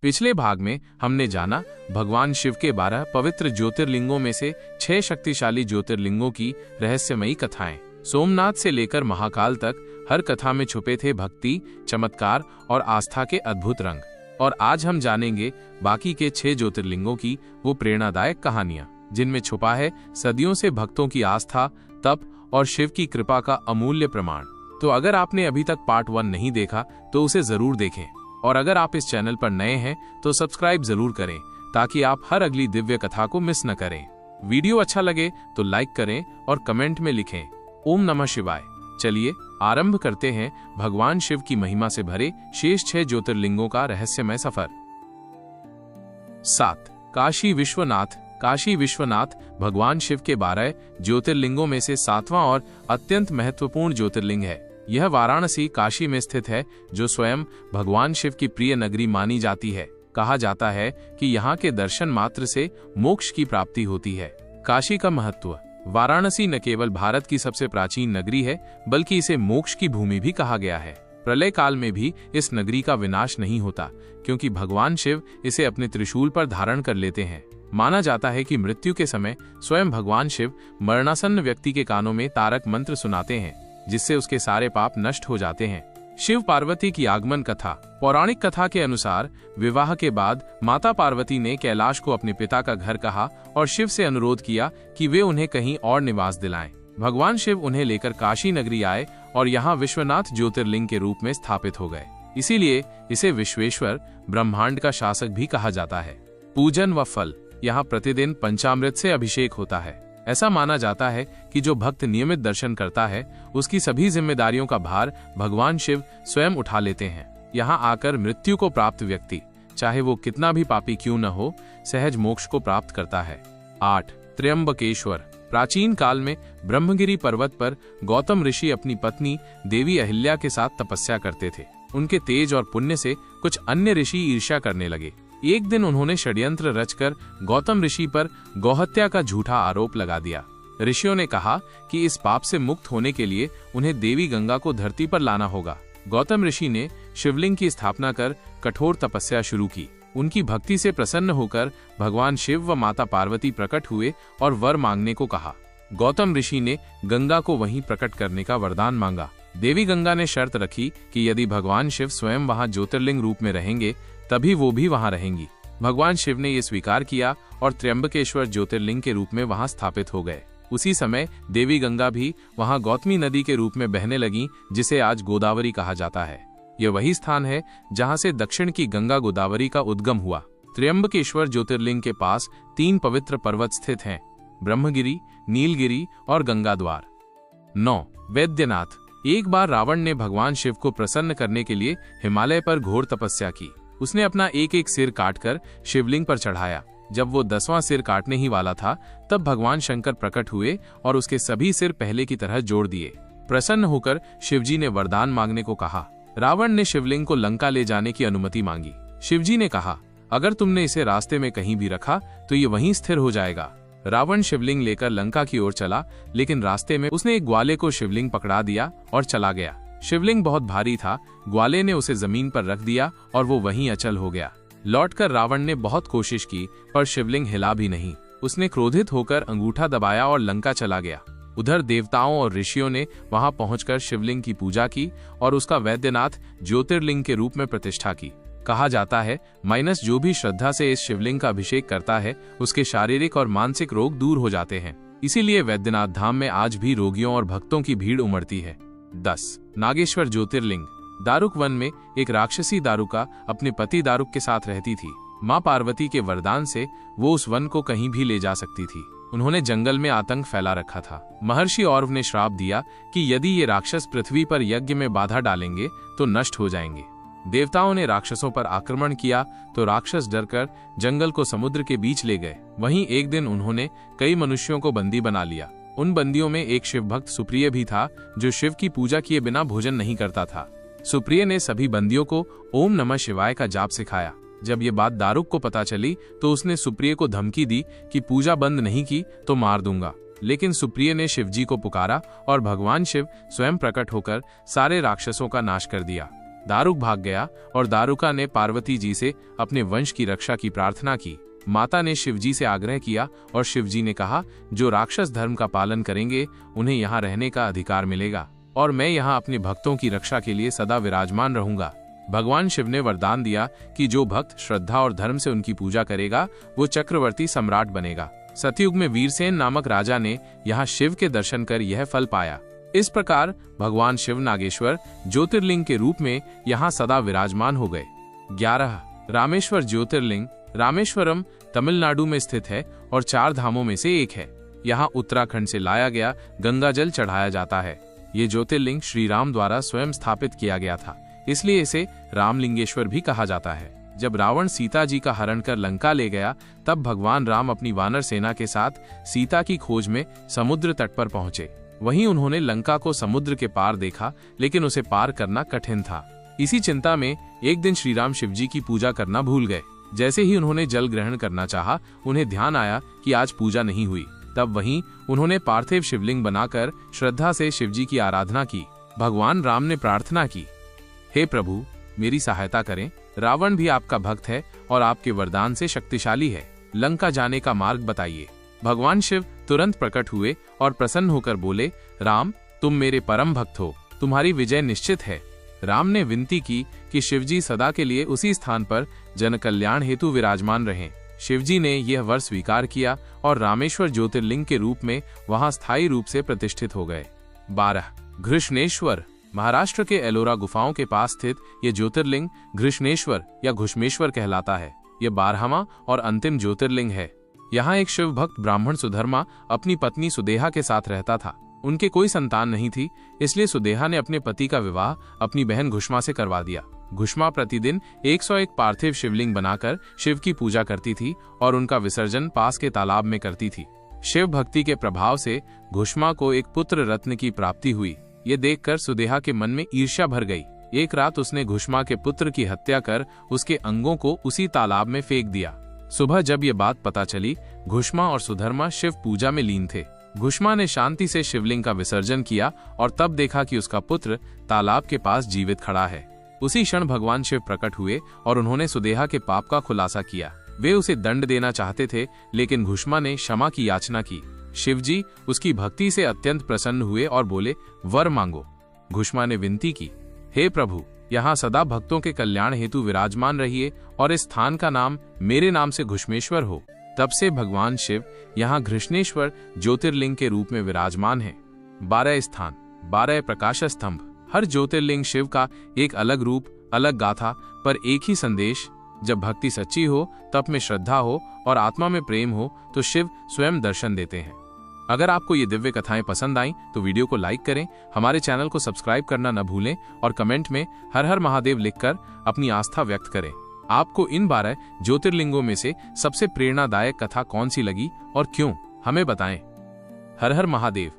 पिछले भाग में हमने जाना भगवान शिव के 12 पवित्र ज्योतिर्लिंगों में से 6 शक्तिशाली ज्योतिर्लिंगों की रहस्यमयी कथाएं। सोमनाथ से लेकर महाकाल तक हर कथा में छुपे थे भक्ति, चमत्कार और आस्था के अद्भुत रंग। और आज हम जानेंगे बाकी के 6 ज्योतिर्लिंगों की वो प्रेरणादायक कहानियां, जिनमें छुपा है सदियों से भक्तों की आस्था, तप और शिव की कृपा का अमूल्य प्रमाण। तो अगर आपने अभी तक पार्ट 1 नहीं देखा तो उसे जरूर देखें, और अगर आप इस चैनल पर नए हैं तो सब्सक्राइब जरूर करें ताकि आप हर अगली दिव्य कथा को मिस न करें। वीडियो अच्छा लगे तो लाइक करें और कमेंट में लिखें ओम नमः शिवाय। चलिए आरंभ करते हैं भगवान शिव की महिमा से भरे शेष 6 ज्योतिर्लिंगों का रहस्यमय सफर। 7. काशी विश्वनाथ। काशी विश्वनाथ भगवान शिव के 12 ज्योतिर्लिंगों में से 7वां और अत्यंत महत्वपूर्ण ज्योतिर्लिंग है। यह वाराणसी काशी में स्थित है, जो स्वयं भगवान शिव की प्रिय नगरी मानी जाती है। कहा जाता है कि यहाँ के दर्शन मात्र से मोक्ष की प्राप्ति होती है। काशी का महत्व। वाराणसी न केवल भारत की सबसे प्राचीन नगरी है, बल्कि इसे मोक्ष की भूमि भी कहा गया है। प्रलय काल में भी इस नगरी का विनाश नहीं होता, क्योंकि भगवान शिव इसे अपने त्रिशूल पर धारण कर लेते हैं। माना जाता है कि मृत्यु के समय स्वयं भगवान शिव मरणासन्न व्यक्ति के कानों में तारक मंत्र सुनाते हैं, जिससे उसके सारे पाप नष्ट हो जाते हैं। शिव पार्वती की आगमन कथा। पौराणिक कथा के अनुसार विवाह के बाद माता पार्वती ने कैलाश को अपने पिता का घर कहा और शिव से अनुरोध किया कि वे उन्हें कहीं और निवास दिलाएं। भगवान शिव उन्हें लेकर काशी नगरी आए और यहाँ विश्वनाथ ज्योतिर्लिंग के रूप में स्थापित हो गए। इसीलिए इसे विश्वेश्वर, ब्रह्मांड का शासक भी कहा जाता है। पूजन व फल। यहाँ प्रतिदिन पंचामृत से अभिषेक होता है। ऐसा माना जाता है कि जो भक्त नियमित दर्शन करता है, उसकी सभी जिम्मेदारियों का भार भगवान शिव स्वयं उठा लेते हैं। यहाँ आकर मृत्यु को प्राप्त व्यक्ति, चाहे वो कितना भी पापी क्यों न हो, सहज मोक्ष को प्राप्त करता है। 8. त्र्यंबकेश्वर। प्राचीन काल में ब्रह्मगिरी पर्वत पर गौतम ऋषि अपनी पत्नी देवी अहिल्या के साथ तपस्या करते थे। उनके तेज और पुण्य से कुछ अन्य ऋषि ईर्ष्या करने लगे। एक दिन उन्होंने षड्यंत्र रचकर गौतम ऋषि पर गौहत्या का झूठा आरोप लगा दिया। ऋषियों ने कहा कि इस पाप से मुक्त होने के लिए उन्हें देवी गंगा को धरती पर लाना होगा। गौतम ऋषि ने शिवलिंग की स्थापना कर कठोर तपस्या शुरू की। उनकी भक्ति से प्रसन्न होकर भगवान शिव व माता पार्वती प्रकट हुए और वर मांगने को कहा। गौतम ऋषि ने गंगा को वहीं प्रकट करने का वरदान मांगा। देवी गंगा ने शर्त रखी कि यदि भगवान शिव स्वयं वहां ज्योतिर्लिंग रूप में रहेंगे, तभी वो भी वहां रहेंगी। भगवान शिव ने ये स्वीकार किया और त्र्यंबकेश्वर ज्योतिर्लिंग के रूप में वहां स्थापित हो गए। उसी समय देवी गंगा भी वहां गौतमी नदी के रूप में बहने लगी, जिसे आज गोदावरी कहा जाता है। यह वही स्थान है जहां से दक्षिण की गंगा गोदावरी का उद्गम हुआ। त्र्यंबकेश्वर ज्योतिर्लिंग के पास 3 पवित्र पर्वत स्थित हैं, ब्रह्मगिरी, नीलगिरी और गंगाद्वार। 9. वैद्यनाथ। एक बार रावण ने भगवान शिव को प्रसन्न करने के लिए हिमालय पर घोर तपस्या की। उसने अपना एक सिर काटकर शिवलिंग पर चढ़ाया। जब वो 10वां सिर काटने ही वाला था, तब भगवान शंकर प्रकट हुए और उसके सभी सिर पहले की तरह जोड़ दिए। प्रसन्न होकर शिवजी ने वरदान मांगने को कहा। रावण ने शिवलिंग को लंका ले जाने की अनुमति मांगी। शिवजी ने कहा, अगर तुमने इसे रास्ते में कहीं भी रखा तो ये वहीं स्थिर हो जाएगा। रावण शिवलिंग लेकर लंका की ओर चला, लेकिन रास्ते में उसने एक ग्वाले को शिवलिंग पकड़ा दिया और चला गया। शिवलिंग बहुत भारी था, ग्वाले ने उसे जमीन पर रख दिया और वो वहीं अचल हो गया। लौटकर रावण ने बहुत कोशिश की, पर शिवलिंग हिला भी नहीं। उसने क्रोधित होकर अंगूठा दबाया और लंका चला गया। उधर देवताओं और ऋषियों ने वहां पहुंचकर शिवलिंग की पूजा की और उसका वैद्यनाथ ज्योतिर्लिंग के रूप में प्रतिष्ठा की। कहा जाता है जो भी श्रद्धा से इस शिवलिंग का अभिषेक करता है, उसके शारीरिक और मानसिक रोग दूर हो जाते हैं। इसीलिए वैद्यनाथ धाम में आज भी रोगियों और भक्तों की भीड़ उमड़ती है। 10. नागेश्वर ज्योतिर्लिंग। दारुक वन में एक राक्षसी दारुका अपने पति दारुक के साथ रहती थी। माँ पार्वती के वरदान से वो उस वन को कहीं भी ले जा सकती थी। उन्होंने जंगल में आतंक फैला रखा था। महर्षि औरव ने श्राप दिया कि यदि ये राक्षस पृथ्वी पर यज्ञ में बाधा डालेंगे तो नष्ट हो जाएंगे। देवताओं ने राक्षसों पर आक्रमण किया तो राक्षस डरकर जंगल को समुद्र के बीच ले गए। वहीं एक दिन उन्होंने कई मनुष्यों को बंदी बना लिया। उन बंदियों में एक शिव भक्त सुप्रिय भी था, जो शिव की पूजा किए बिना भोजन नहीं करता था। सुप्रिय ने सभी बंदियों को ओम नमः शिवाय का जाप सिखाया। जब ये बात दारुक को पता चली तो उसने सुप्रिय को धमकी दी कि पूजा बंद नहीं की तो मार दूंगा। लेकिन सुप्रिय ने शिवजी को पुकारा और भगवान शिव स्वयं प्रकट होकर सारे राक्षसों का नाश कर दिया। दारुक भाग गया और दारुका ने पार्वती जी से अपने वंश की रक्षा की प्रार्थना की। माता ने शिवजी से आग्रह किया और शिवजी ने कहा, जो राक्षस धर्म का पालन करेंगे उन्हें यहाँ रहने का अधिकार मिलेगा और मैं यहाँ अपने भक्तों की रक्षा के लिए सदा विराजमान रहूंगा। भगवान शिव ने वरदान दिया कि जो भक्त श्रद्धा और धर्म से उनकी पूजा करेगा वो चक्रवर्ती सम्राट बनेगा। सतयुग में वीरसेन नामक राजा ने यहाँ शिव के दर्शन कर यह फल पाया। इस प्रकार भगवान शिव नागेश्वर ज्योतिर्लिंग के रूप में यहाँ सदा विराजमान हो गए। 11 रामेश्वर ज्योतिर्लिंग। रामेश्वरम तमिलनाडु में स्थित है और 4 धामों में से एक है। यहाँ उत्तराखंड से लाया गया गंगा जल चढ़ाया जाता है। ये ज्योतिर्लिंग श्री राम द्वारा स्वयं स्थापित किया गया था, इसलिए इसे रामलिंगेश्वर भी कहा जाता है। जब रावण सीता जी का हरण कर लंका ले गया, तब भगवान राम अपनी वानर सेना के साथ सीता की खोज में समुद्र तट पर पहुंचे। वहीं उन्होंने लंका को समुद्र के पार देखा, लेकिन उसे पार करना कठिन था। इसी चिंता में एक दिन श्री राम शिव जी की पूजा करना भूल गए। जैसे ही उन्होंने जल ग्रहण करना चाहा, उन्हें ध्यान आया कि आज पूजा नहीं हुई। तब वहीं उन्होंने पार्थिव शिवलिंग बनाकर श्रद्धा से शिवजी की आराधना की। भगवान राम ने प्रार्थना की, हे प्रभु मेरी सहायता करें, रावण भी आपका भक्त है और आपके वरदान से शक्तिशाली है, लंका जाने का मार्ग बताइए। भगवान शिव तुरंत प्रकट हुए और प्रसन्न होकर बोले, राम तुम मेरे परम भक्त हो, तुम्हारी विजय निश्चित है। राम ने विनती की कि शिवजी सदा के लिए उसी स्थान पर जन कल्याण हेतु विराजमान रहें। शिवजी ने यह वर स्वीकार किया और रामेश्वर ज्योतिर्लिंग के रूप में वहां स्थायी रूप से प्रतिष्ठित हो गए। 12 घृष्णेश्वर। महाराष्ट्र के एलोरा गुफाओं के पास स्थित ये ज्योतिर्लिंग घृष्णेश्वर या घुष्मेश्वर कहलाता है। यह 12वां और अंतिम ज्योतिर्लिंग है। यहाँ एक शिव भक्त ब्राह्मण सुधर्मा अपनी पत्नी सुदेहा के साथ रहता था। उनके कोई संतान नहीं थी, इसलिए सुदेहा ने अपने पति का विवाह अपनी बहन घुष्मा से करवा दिया। घुष्मा प्रतिदिन 101 पार्थिव शिवलिंग बनाकर शिव की पूजा करती थी और उनका विसर्जन पास के तालाब में करती थी। शिव भक्ति के प्रभाव से घुष्मा को एक पुत्र रत्न की प्राप्ति हुई। ये देखकर सुदेहा के मन में ईर्ष्या भर गई। एक रात उसने घुष्मा के पुत्र की हत्या कर उसके अंगों को उसी तालाब में फेंक दिया। सुबह जब ये बात पता चली, घुष्मा और सुधर्मा शिव पूजा में लीन थे। घुष्मा ने शांति से शिवलिंग का विसर्जन किया और तब देखा कि उसका पुत्र तालाब के पास जीवित खड़ा है। उसी क्षण भगवान शिव प्रकट हुए और उन्होंने सुदेहा के पाप का खुलासा किया। वे उसे दंड देना चाहते थे, लेकिन घुष्मा ने क्षमा की याचना की। शिवजी उसकी भक्ति से अत्यंत प्रसन्न हुए और बोले, वर मांगो। घुष्मा ने विनती की, हे प्रभु यहाँ सदा भक्तों के कल्याण हेतु विराजमान रहिए और इस स्थान का नाम मेरे नाम से घुष्मेश्वर हो। तब से भगवान शिव यहाँ घृष्णेश्वर ज्योतिर्लिंग के रूप में विराजमान है। 12 स्थान, 12 प्रकाश स्तंभ। हर ज्योतिर्लिंग शिव का एक अलग रूप, अलग गाथा, पर एक ही संदेश। जब भक्ति सच्ची हो, तप में श्रद्धा हो और आत्मा में प्रेम हो, तो शिव स्वयं दर्शन देते हैं। अगर आपको ये दिव्य कथाएं पसंद आईं तो वीडियो को लाइक करें, हमारे चैनल को सब्सक्राइब करना न भूलें और कमेंट में हर हर महादेव लिखकर अपनी आस्था व्यक्त करें। आपको इन 12 ज्योतिर्लिंगों में से सबसे प्रेरणादायक कथा कौन सी लगी और क्यों, हमें बताएं। हर हर महादेव।